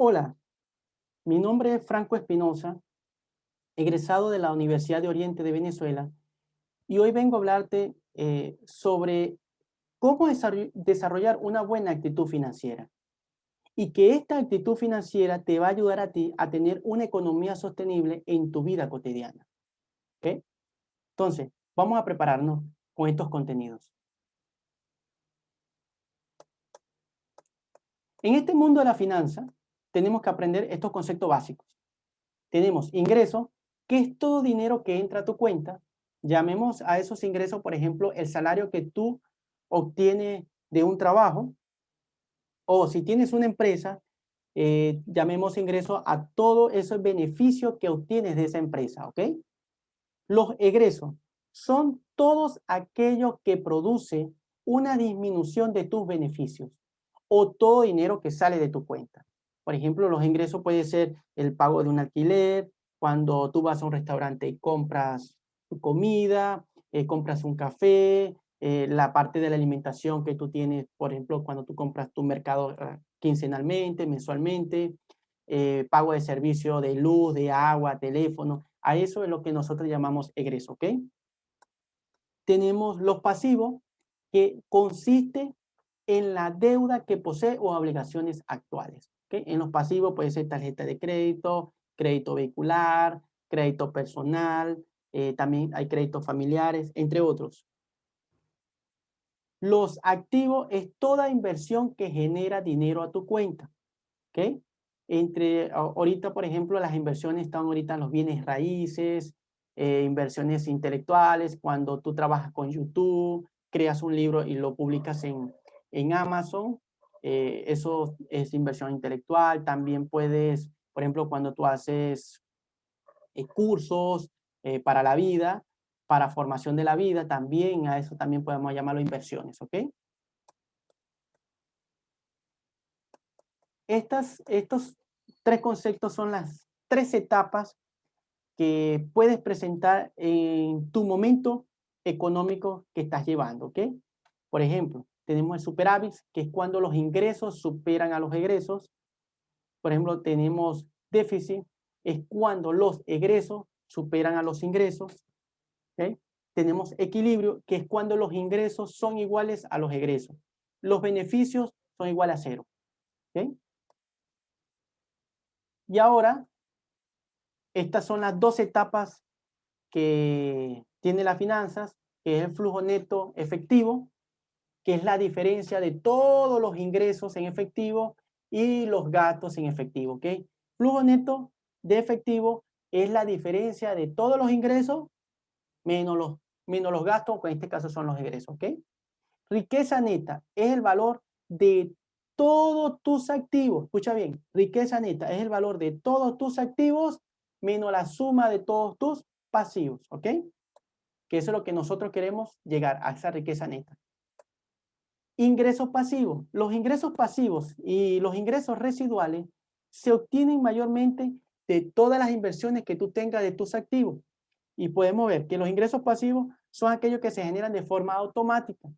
Hola, mi nombre es Franco Espinosa, egresado de la Universidad de Oriente de Venezuela, y hoy vengo a hablarte sobre cómo desarrollar una buena actitud financiera y que esta actitud financiera te va a ayudar a ti a tener una economía sostenible en tu vida cotidiana. ¿Ok? Entonces, vamos a prepararnos con estos contenidos. En este mundo de la finanza, tenemos que aprender estos conceptos básicos. Tenemos ingresos, que es todo dinero que entra a tu cuenta. Llamemos a esos ingresos, por ejemplo, el salario que tú obtienes de un trabajo, o si tienes una empresa, llamemos ingreso a todo ese beneficio que obtienes de esa empresa, ¿ok? Los egresos son todos aquellos que producen una disminución de tus beneficios o todo dinero que sale de tu cuenta. Por ejemplo, los ingresos puede ser el pago de un alquiler, cuando tú vas a un restaurante y compras tu comida, compras un café, la parte de la alimentación que tú tienes, por ejemplo, cuando tú compras tu mercado quincenalmente, mensualmente, pago de servicio de luz, de agua, teléfono. A eso es lo que nosotros llamamos egreso, ¿ok? Tenemos los pasivos, que consiste en la deuda que posee o obligaciones actuales, ¿ok? En los pasivos puede ser tarjeta de crédito, crédito vehicular, crédito personal, también hay créditos familiares, entre otros. Los activos es toda inversión que genera dinero a tu cuenta, ¿ok? Ahorita, por ejemplo, las inversiones están ahorita en los bienes raíces, inversiones intelectuales, cuando tú trabajas con YouTube, creas un libro y lo publicas en Amazon, eso es inversión intelectual. También puedes, por ejemplo, cuando tú haces cursos para la vida, para formación de la vida, también a eso también podemos llamarlo inversiones, ¿ok? Estos tres conceptos son las tres etapas que puedes presentar en tu momento económico que estás llevando, ¿ok? Por ejemplo, tenemos el superávit, que es cuando los ingresos superan a los egresos. Por ejemplo, tenemos déficit, es cuando los egresos superan a los ingresos, ¿ok? Tenemos equilibrio, que es cuando los ingresos son iguales a los egresos. Los beneficios son iguales a cero, ¿ok? Y ahora, estas son las dos etapas que tiene las finanzas, que es el flujo neto efectivo, que es la diferencia de todos los ingresos en efectivo y los gastos en efectivo, ¿ok? Flujo neto de efectivo es la diferencia de todos los ingresos menos los gastos, que en este caso son los egresos, ¿ok? Riqueza neta es el valor de todos tus activos. Escucha bien, riqueza neta es el valor de todos tus activos menos la suma de todos tus pasivos, ¿ok? Que eso es lo que nosotros queremos llegar a esa riqueza neta. Ingresos pasivos. Los ingresos pasivos y los ingresos residuales se obtienen mayormente de todas las inversiones que tú tengas de tus activos. Y podemos ver que los ingresos pasivos son aquellos que se generan de forma automática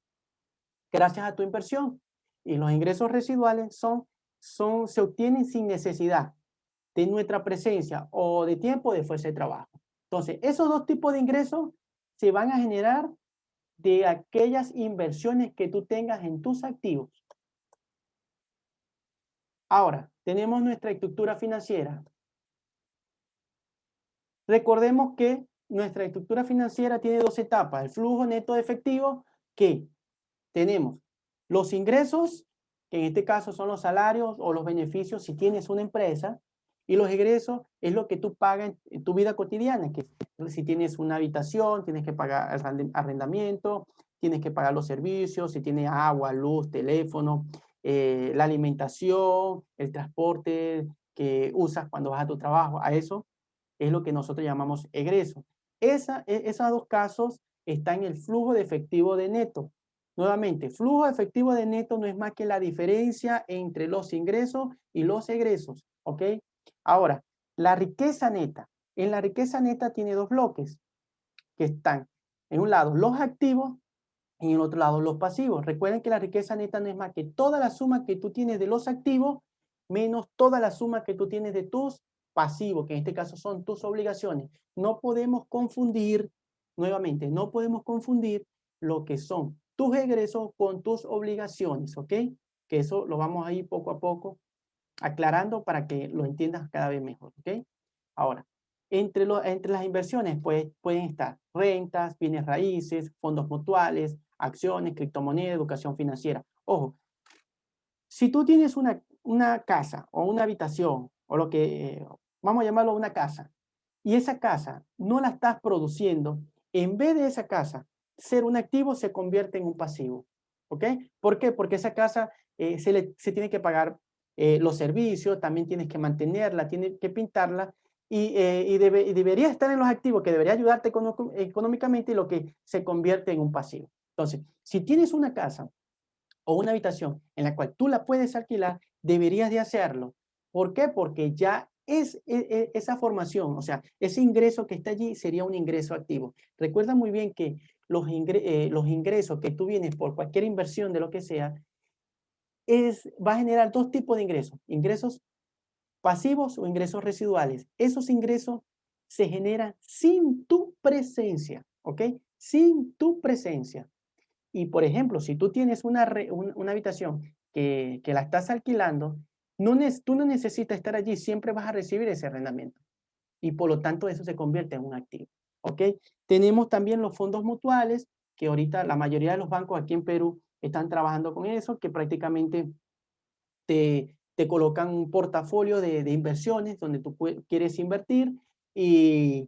gracias a tu inversión. Y los ingresos residuales se obtienen sin necesidad de nuestra presencia o de tiempo de fuerza de trabajo. Entonces, esos dos tipos de ingresos se van a generar de aquellas inversiones que tú tengas en tus activos. Ahora, tenemos nuestra estructura financiera. Recordemos que nuestra estructura financiera tiene dos etapas: el flujo neto de efectivo, que tenemos los ingresos, que en este caso son los salarios o los beneficios si tienes una empresa, y los egresos es lo que tú pagas en tu vida cotidiana, que si tienes una habitación, tienes que pagar el arrendamiento, tienes que pagar los servicios, si tienes agua, luz, teléfono, la alimentación, el transporte que usas cuando vas a tu trabajo. A eso es lo que nosotros llamamos egreso. Esos dos casos están en el flujo de efectivo de neto. Nuevamente, flujo de efectivo de neto no es más que la diferencia entre los ingresos y los egresos, ¿ok? Ahora, la riqueza neta. En la riqueza neta tiene dos bloques que están, en un lado, los activos y en el otro lado, los pasivos. Recuerden que la riqueza neta no es más que toda la suma que tú tienes de los activos menos toda la suma que tú tienes de tus pasivos, que en este caso son tus obligaciones. No podemos confundir, nuevamente, no podemos confundir lo que son tus egresos con tus obligaciones, ¿ok? Que eso lo vamos a ir poco a poco aclarando para que lo entiendas cada vez mejor, ¿ok? Ahora, entre las inversiones pues, pueden estar rentas, bienes raíces, fondos mutuales, acciones, criptomonedas, educación financiera. Ojo, si tú tienes una casa o una habitación, o lo que, vamos a llamarlo una casa, y esa casa no la estás produciendo, en vez de esa casa ser un activo, se convierte en un pasivo. ¿Ok? ¿Por qué? Porque esa casa se tiene que pagar los servicios, también tienes que mantenerla, tienes que pintarla, y debería estar en los activos, que debería ayudarte económicamente, y lo que se convierte en un pasivo. Entonces, si tienes una casa o una habitación en la cual tú la puedes alquilar, deberías de hacerlo. ¿Por qué? Porque ya esa formación, o sea, ese ingreso que está allí sería un ingreso activo. Recuerda muy bien que los ingresos que tú vienes por cualquier inversión de lo que sea, va a generar dos tipos de ingresos: ingresos pasivos o ingresos residuales. Esos ingresos se generan sin tu presencia, ¿ok? Sin tu presencia. Y, por ejemplo, si tú tienes una habitación que la estás alquilando, tú no necesitas estar allí, siempre vas a recibir ese arrendamiento. Y por lo tanto, eso se convierte en un activo. ¿Ok? Tenemos también los fondos mutuales, que ahorita la mayoría de los bancos aquí en Perú están trabajando con eso, que prácticamente te colocan un portafolio de inversiones donde tú quieres invertir, y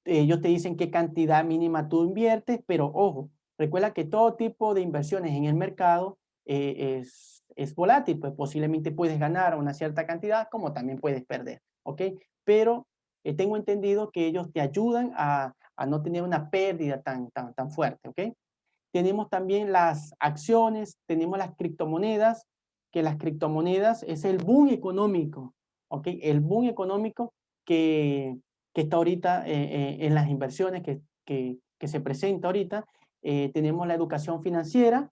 ellos te dicen qué cantidad mínima tú inviertes, pero ojo, recuerda que todo tipo de inversiones en el mercado es volátil, pues posiblemente puedes ganar una cierta cantidad como también puedes perder, ¿ok? Pero tengo entendido que ellos te ayudan a no tener una pérdida tan fuerte, ¿ok? Tenemos también las acciones, tenemos las criptomonedas, que las criptomonedas es el boom económico, ¿ok? El boom económico que, que está ahorita en las inversiones que se presenta ahorita. Tenemos la educación financiera,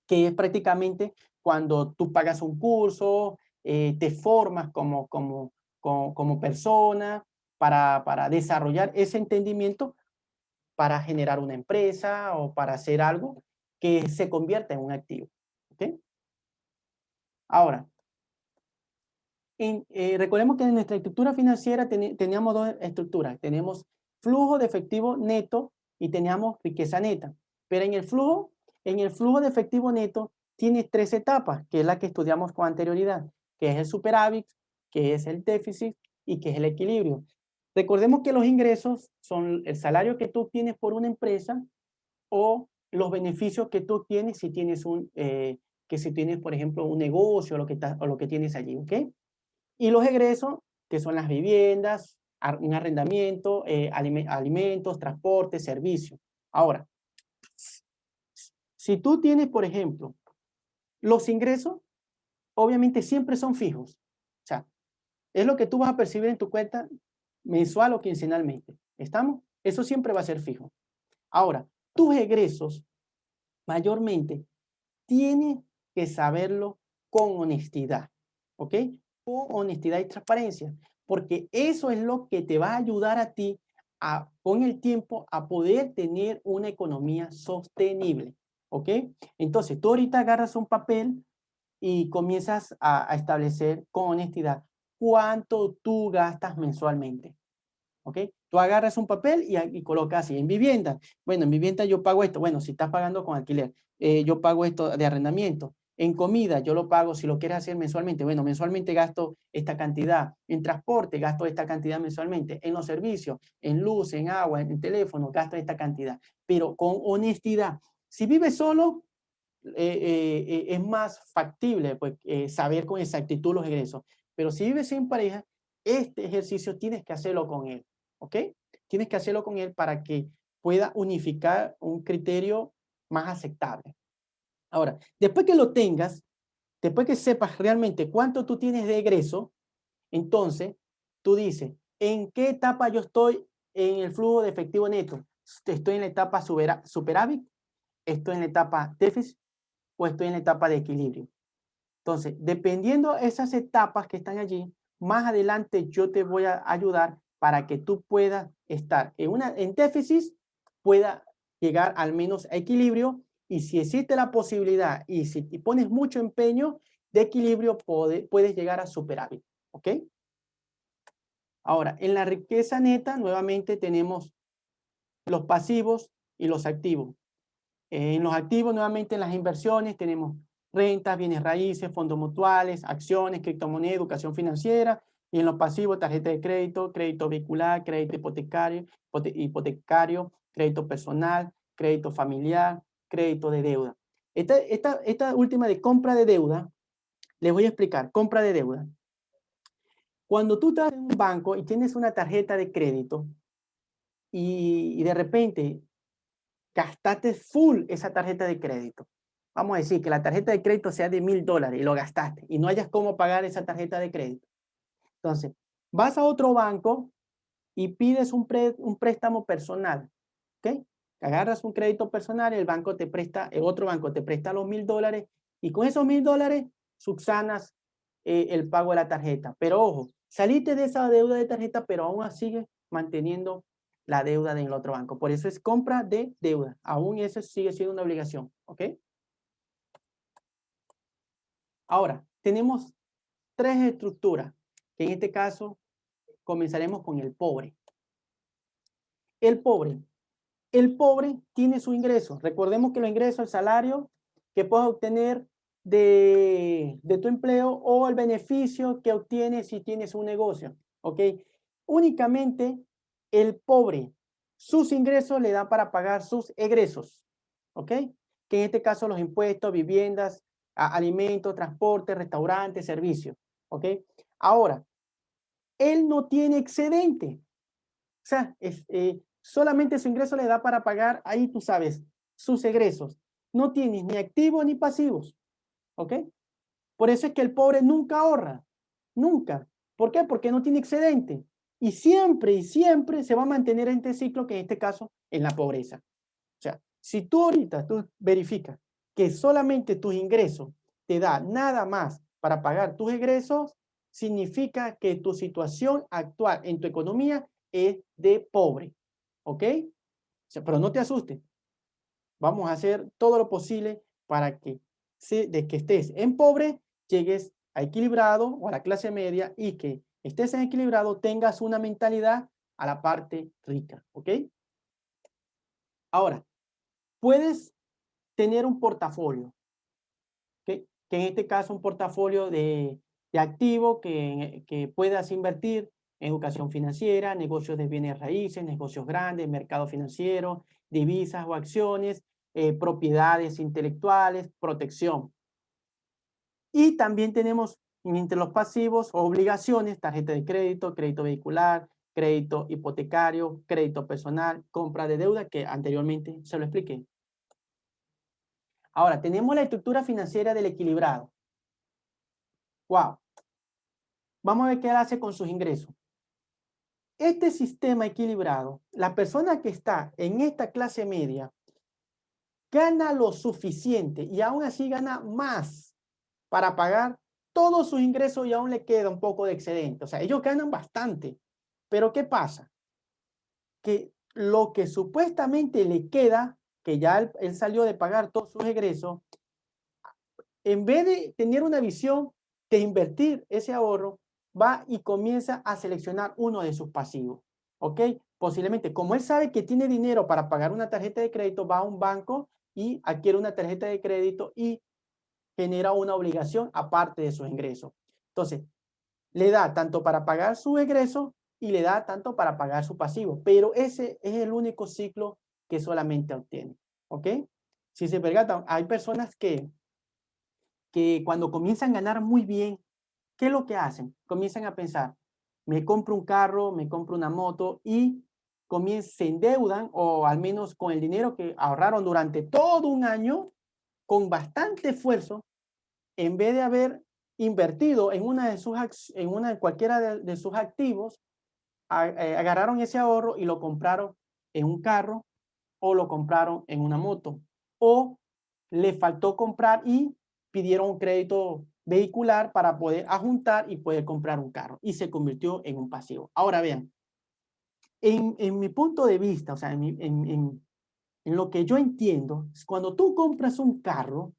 que es prácticamente cuando tú pagas un curso, te formas como persona para desarrollar ese entendimiento para generar una empresa o para hacer algo que se convierta en un activo. ¿Ok? Ahora, recordemos que en nuestra estructura financiera teníamos dos estructuras. Tenemos flujo de efectivo neto y teníamos riqueza neta. Pero en el flujo de efectivo neto tiene tres etapas, que es la que estudiamos con anterioridad, que es el superávit, que es el déficit y que es el equilibrio. Recordemos que los ingresos son el salario que tú tienes por una empresa, o los beneficios que tú tienes si tienes si tienes, por ejemplo, un negocio, o lo que tienes allí, ¿ok? Y los egresos, que son las viviendas, un arrendamiento, alimentos, transporte, servicios. Ahora, si tú tienes, por ejemplo, los ingresos, obviamente siempre son fijos. O sea, es lo que tú vas a percibir en tu cuenta mensual o quincenalmente. ¿Estamos? Eso siempre va a ser fijo. Ahora, tus egresos mayormente tienes que saberlo con honestidad, ¿ok? Con honestidad y transparencia, porque eso es lo que te va a ayudar a ti con el tiempo a poder tener una economía sostenible, ¿ok? Entonces, tú ahorita agarras un papel y comienzas a establecer con honestidad cuánto tú gastas mensualmente. ¿Ok? Tú agarras un papel y colocas así, en vivienda. Bueno, en vivienda yo pago esto. Bueno, si estás pagando con alquiler, yo pago esto de arrendamiento. En comida yo lo pago, si lo quieres hacer mensualmente. Bueno, mensualmente gasto esta cantidad. En transporte gasto esta cantidad mensualmente. En los servicios, en luz, en agua, en teléfono, gasto esta cantidad. Pero con honestidad. Si vives solo, es más factible pues, saber con exactitud los egresos. Pero si vives en pareja, este ejercicio tienes que hacerlo con él. ¿Ok? Tienes que hacerlo con él para que pueda unificar un criterio más aceptable. Ahora, después que lo tengas, después que sepas realmente cuánto tú tienes de egreso, entonces tú dices, ¿en qué etapa yo estoy en el flujo de efectivo neto? ¿Estoy en la etapa superávit? ¿Estoy en la etapa déficit? ¿O estoy en la etapa de equilibrio? Entonces, dependiendo de esas etapas que están allí, más adelante yo te voy a ayudar para que tú puedas estar en déficit, pueda llegar al menos a equilibrio, y si existe la posibilidad y si pones mucho empeño de equilibrio, puedes llegar a superávit, ¿ok? Ahora, en la riqueza neta, nuevamente tenemos los pasivos y los activos. En los activos, nuevamente en las inversiones, tenemos rentas, bienes raíces, fondos mutuales, acciones, criptomonedas, educación financiera. Y en los pasivos, tarjeta de crédito, crédito vehicular, crédito hipotecario, crédito personal, crédito familiar, crédito de deuda. Esta última de compra de deuda, les voy a explicar. Compra de deuda. Cuando tú estás en un banco y tienes una tarjeta de crédito y de repente gastaste full esa tarjeta de crédito. Vamos a decir que la tarjeta de crédito sea de $1000 y lo gastaste y no hayas cómo pagar esa tarjeta de crédito. Entonces, vas a otro banco y pides un préstamo personal, ¿ok? Agarras un crédito personal y el otro banco te presta los $1000 y con esos $1000 subsanas el pago de la tarjeta. Pero ojo, saliste de esa deuda de tarjeta, pero aún así sigues manteniendo la deuda del otro banco. Por eso es compra de deuda. Aún eso sigue siendo una obligación, ¿ok? Ahora, tenemos tres estructuras, que en este caso comenzaremos con el pobre. El pobre. El pobre tiene su ingreso. Recordemos que los ingresos, el salario que puedes obtener de tu empleo o el beneficio que obtienes si tienes un negocio, ¿ok? Únicamente el pobre, sus ingresos le dan para pagar sus egresos, ¿ok? Que en este caso los impuestos, viviendas, alimentos, transporte, restaurantes, servicios, ¿ok? Ahora, él no tiene excedente. O sea, solamente su ingreso le da para pagar, ahí tú sabes, sus egresos. No tienes ni activos ni pasivos, ¿ok? Por eso es que el pobre nunca ahorra, nunca. ¿Por qué? Porque no tiene excedente. Y siempre se va a mantener en este ciclo, que en este caso es la pobreza. O sea, si tú ahorita tú verificas que solamente tus ingresos te da nada más para pagar tus egresos, significa que tu situación actual en tu economía es de pobre, ¿ok? O sea, pero no te asustes. Vamos a hacer todo lo posible para que de que estés en pobre, llegues a equilibrado o a la clase media, y que estés en equilibrado, tengas una mentalidad a la parte rica, ¿ok? Ahora, puedes tener un portafolio, ¿ok? Que en este caso un portafolio de activo que puedas invertir en educación financiera, negocios de bienes raíces, negocios grandes, mercado financiero, divisas o acciones, propiedades intelectuales, protección. Y también tenemos entre los pasivos obligaciones, tarjeta de crédito, crédito vehicular, crédito hipotecario, crédito personal, compra de deuda, que anteriormente se lo expliqué. Ahora, tenemos la estructura financiera del equilibrado. Wow. Vamos a ver qué él hace con sus ingresos. Este sistema equilibrado, la persona que está en esta clase media gana lo suficiente y aún así gana más para pagar todos sus ingresos y aún le queda un poco de excedente. O sea, ellos ganan bastante. Pero ¿qué pasa? Que lo que supuestamente le queda, que ya él salió de pagar todos sus egresos, en vez de tener una visión de invertir ese ahorro, va y comienza a seleccionar uno de sus pasivos, ¿ok? Posiblemente, como él sabe que tiene dinero para pagar una tarjeta de crédito, va a un banco y adquiere una tarjeta de crédito y genera una obligación aparte de sus ingresos. Entonces, le da tanto para pagar su egreso y le da tanto para pagar su pasivo, pero ese es el único ciclo que solamente obtiene, ¿ok? Si se percatan, hay personas que cuando comienzan a ganar muy bien, ¿qué es lo que hacen? Comienzan a pensar, me compro un carro, me compro una moto, y se endeudan, o al menos con el dinero que ahorraron durante todo un año, con bastante esfuerzo, en vez de haber invertido en cualquiera de sus activos, agarraron ese ahorro y lo compraron en un carro, o lo compraron en una moto, o le faltó comprar y pidieron un crédito vehicular para poder ajuntar y poder comprar un carro. Y se convirtió en un pasivo. Ahora vean, en mi punto de vista, o sea, en lo que yo entiendo, cuando tú compras un carro,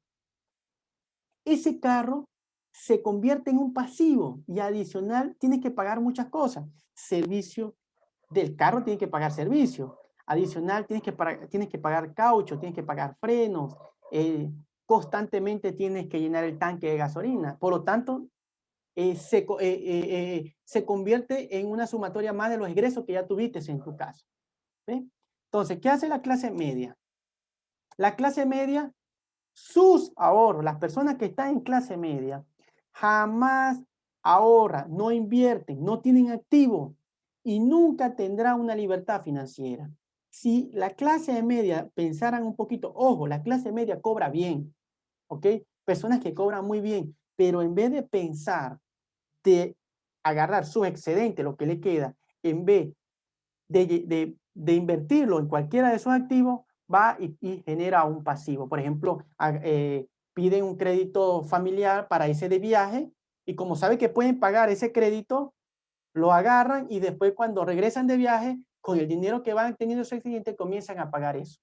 ese carro se convierte en un pasivo y adicional tienes que pagar muchas cosas. Servicio del carro, tienes que pagar servicio. Adicional tienes que pagar caucho, tienes que pagar frenos. Constantemente tienes que llenar el tanque de gasolina. Por lo tanto, se convierte en una sumatoria más de los ingresos que ya tuviste en tu casa. ¿Ve? Entonces, ¿qué hace la clase media? La clase media, sus ahorros, las personas que están en clase media, jamás ahorran, no invierten, no tienen activo y nunca tendrá una libertad financiera. Si la clase media pensaran un poquito, ojo, la clase media cobra bien, ¿ok? Personas que cobran muy bien, pero en vez de pensar de agarrar su excedente, lo que le queda, en vez de invertirlo en cualquiera de esos activos, va y genera un pasivo. Por ejemplo, piden un crédito familiar para irse de viaje y como sabe que pueden pagar ese crédito, lo agarran y después cuando regresan de viaje, con el dinero que van teniendo ese cliente, comienzan a pagar eso.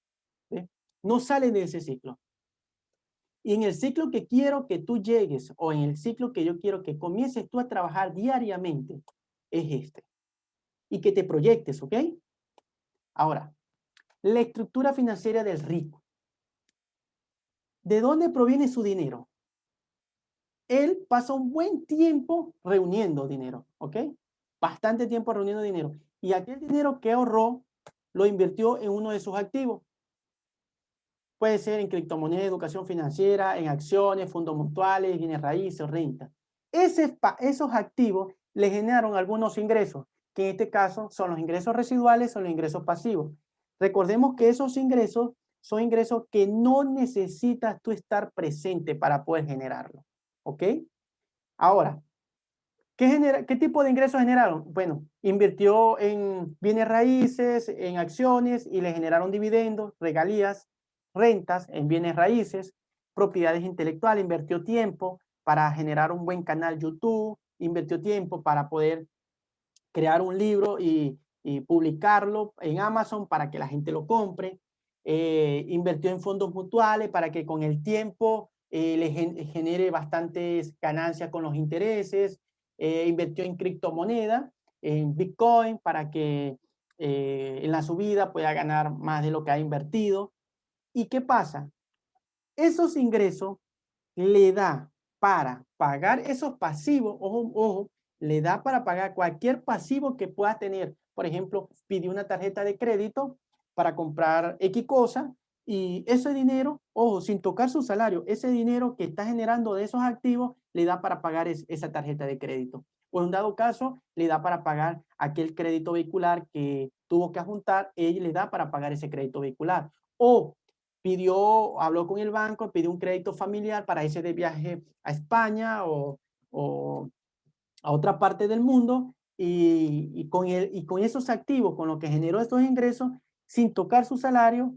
¿Sí? No salen de ese ciclo. Y en el ciclo que quiero que tú llegues o en el ciclo que yo quiero que comiences tú a trabajar diariamente, es este. Y que te proyectes, ¿ok? Ahora, la estructura financiera del rico. ¿De dónde proviene su dinero? Él pasa un buen tiempo reuniendo dinero, ¿ok? Bastante tiempo reuniendo dinero. Y aquel dinero que ahorró lo invirtió en uno de sus activos. Puede ser en criptomonedas, educación financiera, en acciones, fondos mutuales, bienes raíces o renta. Esos activos le generaron algunos ingresos, que en este caso son los ingresos residuales o los ingresos pasivos. Recordemos que esos ingresos son ingresos que no necesitas tú estar presente para poder generarlo. ¿Ok? Ahora, ¿qué tipo de ingresos generaron? Bueno, invirtió en bienes raíces, en acciones y le generaron dividendos, regalías, rentas en bienes raíces, propiedades intelectuales, invirtió tiempo para generar un buen canal YouTube, invirtió tiempo para poder crear un libro y publicarlo en Amazon para que la gente lo compre, invirtió en fondos mutuales para que con el tiempo le genere bastantes ganancias con los intereses, invirtió en criptomoneda, en Bitcoin, para que en la subida pueda ganar más de lo que ha invertido. ¿Y qué pasa? Esos ingresos le da para pagar esos pasivos, ojo, ojo, le da para pagar cualquier pasivo que pueda tener. Por ejemplo, pidió una tarjeta de crédito para comprar X cosa y ese dinero, ojo, sin tocar su salario, ese dinero que está generando de esos activos le da para pagar esa tarjeta de crédito. O en dado caso, le da para pagar aquel crédito vehicular que tuvo que juntar, ella le da para pagar ese crédito vehicular. O habló con el banco, pidió un crédito familiar para irse de viaje a España o a otra parte del mundo y con esos activos, con lo que generó estos ingresos, sin tocar su salario,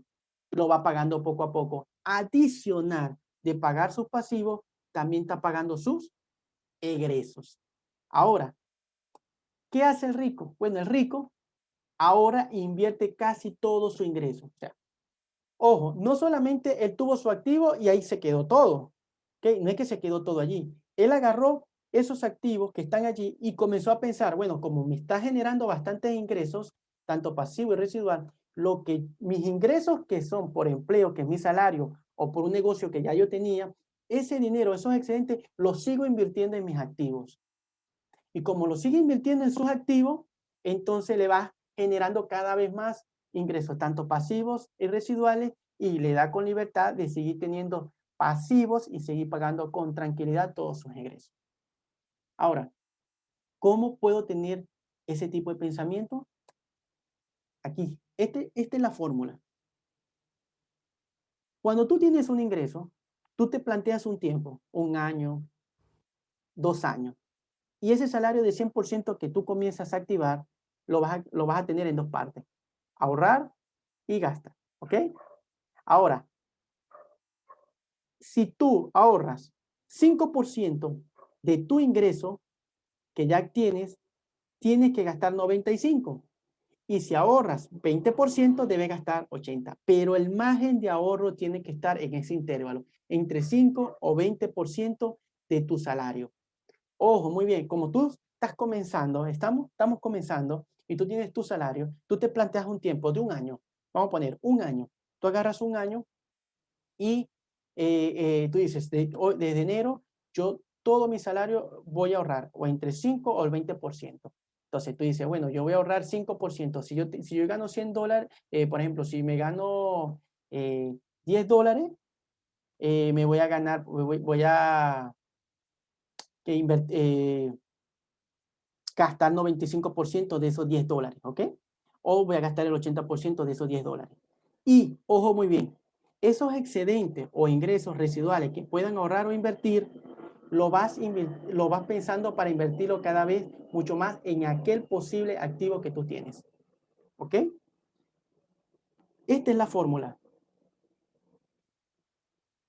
lo va pagando poco a poco. Adicional de pagar sus pasivos, también está pagando sus egresos. Ahora, ¿qué hace el rico? Bueno, el rico ahora invierte casi todo su ingreso. O sea, ojo, no solamente él tuvo su activo y ahí se quedó todo, ¿ok? No es que se quedó todo allí. Él agarró esos activos que están allí y comenzó a pensar, bueno, como me está generando bastantes ingresos, tanto pasivo y residual, mis ingresos que son por empleo, que es mi salario, o por un negocio que ya yo tenía, ese dinero, esos excedentes, los sigo invirtiendo en mis activos. Y como lo sigue invirtiendo en sus activos, entonces le va generando cada vez más ingresos, tanto pasivos y residuales, y le da con libertad de seguir teniendo pasivos y seguir pagando con tranquilidad todos sus ingresos. Ahora, ¿cómo puedo tener ese tipo de pensamiento? Aquí, esta es la fórmula. Cuando tú tienes un ingreso, tú te planteas un tiempo, un año, 2 años, y ese salario de 100% que tú comienzas a activar, lo vas a tener en dos partes. Ahorrar y gastar, ¿ok? Ahora, si tú ahorras 5% de tu ingreso que ya tienes, tienes que gastar 95. Y si ahorras 20%, debes gastar 80. Pero el margen de ahorro tiene que estar en ese intervalo, entre 5 o 20% de tu salario. Ojo, muy bien, como tú estás comenzando, estamos comenzando y tú tienes tu salario, tú te planteas un tiempo de un año. Vamos a poner un año. Tú agarras un año y tú dices, desde enero, yo todo mi salario voy a ahorrar o entre 5 o el 20%. Entonces tú dices, bueno, yo voy a ahorrar 5%. Si yo gano $100, por ejemplo, si me gano $10, me voy a ganar, voy a gastar 95% de esos $10, ¿ok? O voy a gastar el 80% de esos $10. Y, ojo muy bien, esos excedentes o ingresos residuales que puedan ahorrar o invertir, lo vas pensando para invertirlo cada vez mucho más en aquel posible activo que tú tienes. ¿Ok? Esta es la fórmula.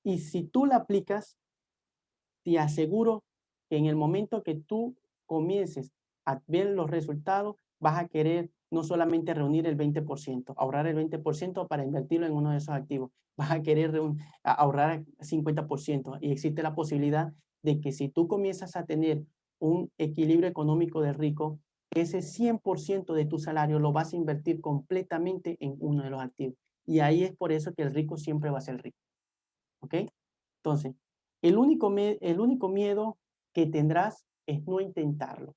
Y si tú la aplicas, te aseguro que en el momento que tú comiences a ver los resultados, vas a querer no solamente reunir el 20%, ahorrar el 20% para invertirlo en uno de esos activos, vas a querer ahorrar 50%, y existe la posibilidad de que si tú comienzas a tener un equilibrio económico de rico, ese 100% de tu salario lo vas a invertir completamente en uno de los activos. Y ahí es por eso que el rico siempre va a ser rico. ¿Ok? Entonces, el único miedo que tendrás es no intentarlo.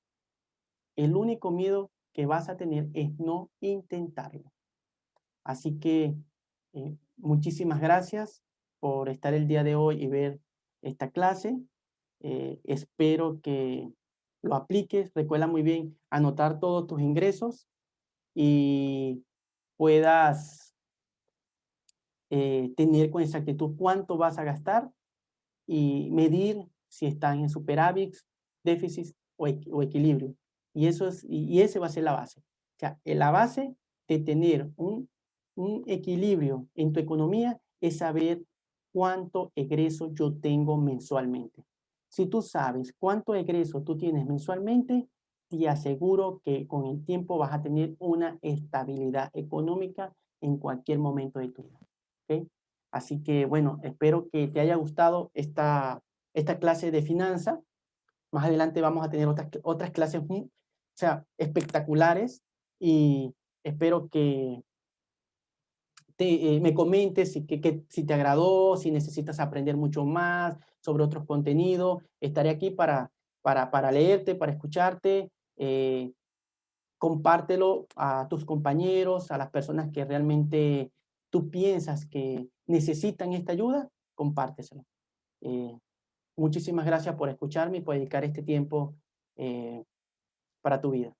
El único miedo que vas a tener es no intentarlo. Así que muchísimas gracias por estar el día de hoy y ver esta clase. Espero que lo apliques. Recuerda muy bien anotar todos tus ingresos y puedas tener con exactitud cuánto vas a gastar y medir si están en superávit, déficit o equilibrio. Y ese va a ser la base. O sea, la base de tener un equilibrio en tu economía es saber cuánto egreso yo tengo mensualmente. Si tú sabes cuánto egreso tú tienes mensualmente, te aseguro que con el tiempo vas a tener una estabilidad económica en cualquier momento de tu vida. ¿Ok? Así que, bueno, espero que te haya gustado esta clase de finanzas. Más adelante vamos a tener otras clases o sea, espectaculares, y espero que me comentes si te agradó, si necesitas aprender mucho más sobre otros contenidos. Estaré aquí para leerte, para escucharte. Compártelo a tus compañeros, a las personas que realmente tú piensas que necesitan esta ayuda, compárteselo. Eh, Muchísimas gracias por escucharme y por dedicar este tiempo para tu vida.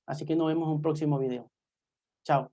Así que nos vemos en un próximo video. Chao.